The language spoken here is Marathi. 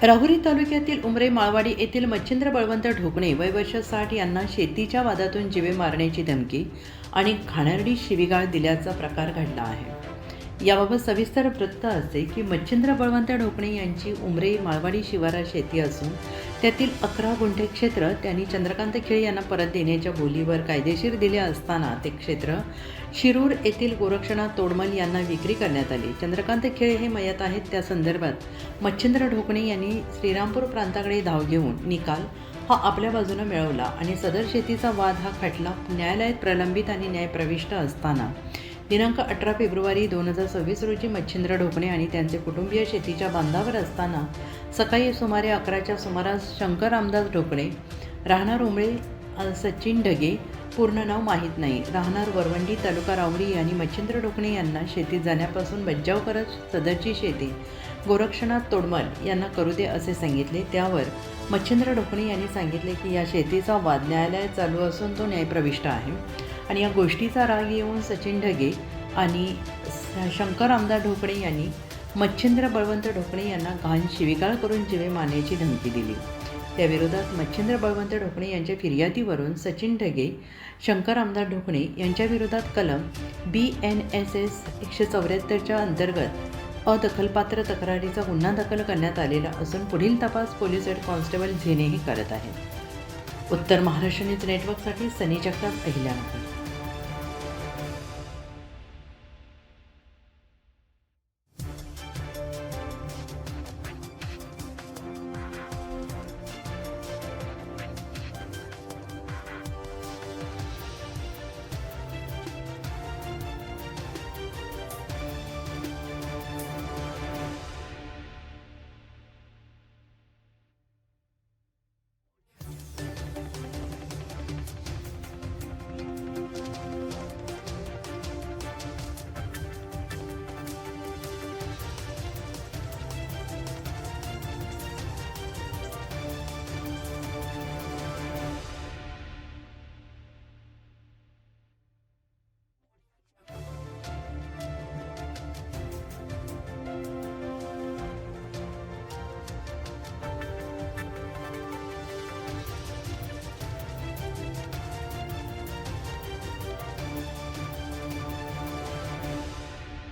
राहुरी तालुक्यातील उमरे माळवाडी येथील मच्छिंद्र बळवंत ढोकणे वय वर्ष 60 यांना शेतीच्या वादातून जीवे मारण्याची धमकी आणि घाणेरडी शिवीगाळ दिल्याचा प्रकार घडला आहे। याबाबत सविस्तर वृत्त असे की मच्छिंद्र बळवंत ढोकणे यांची उमरे माळवाडी शिवारात शेती असून त्यातील 11 गुंठे क्षेत्र त्यांनी चंद्रकांत खेळे यांना परत देण्याच्या बोलीवर कायदेशीर दिले असताना ते क्षेत्र शिरूर येथील गोरक्षनाथ तोडमल यांना विक्री करण्यात आली। चंद्रकांत खेळे हे मयत आहेत, त्या संदर्भात मच्छिंद्र ढोकणे यांनी श्रीरामपूर प्रांताकडे धाव घेऊन निकाल हा आपल्या बाजूने मिळवला आणि सदर शेतीचा वाद हा खटला न्यायालयात प्रलंबित आणि न्यायप्रविष्ट असताना दिनांक 18 फेब्रुवारी 2026 रोजी मच्छिंद्र ढोकणे आणि त्यांचे कुटुंबीय शेतीच्या बांधावर असताना सकाळी सुमारे 11च्या सुमारास शंकर रामदास ढोकणे राहणार उमरे सचिन ढगे पूर्ण नाव माहीत नाही राहणार वरवंडी तालुका राहुरी यांनी मच्छिंद्र ढोकणे यांना शेतीत जाण्यापासून बचाव करत सदरची शेती गोरक्षनाथ तोडमल यांना करू दे असे सांगितले। त्यावर मच्छिंद्र ढोकणे यांनी सांगितले की या शेतीचा वाद न्यायालयात चालू असून तो न्यायप्रविष्ट आहे आणि या गोष्टीचा राग येऊन सचिन ढगे आणि शंकर रामदास ढोकणे यांनी मच्छिंद्र बळवंत ढोकणे यांना घाण शिवीगाळ करून जीवे मारण्याची धमकी दिली। त्याविरोधात मच्छिंद्र बळवंत ढोकणे यांच्या फिर्यादीवरून सचिन ढगे शंकर रामदास ढोकणे यांच्या विरोधात कलम BNSS 174च्या अंतर्गत अदखलपात्र तक्रारीचा गुन्हा दाखल करण्यात आलेला असून पुढील तपास पोलीस हेड कॉन्स्टेबल झेनेही करत आहेत। उत्तर महाराष्ट्र न्यूज नेटवर्कसाठी सनी जगताप, अहिल्यानगर।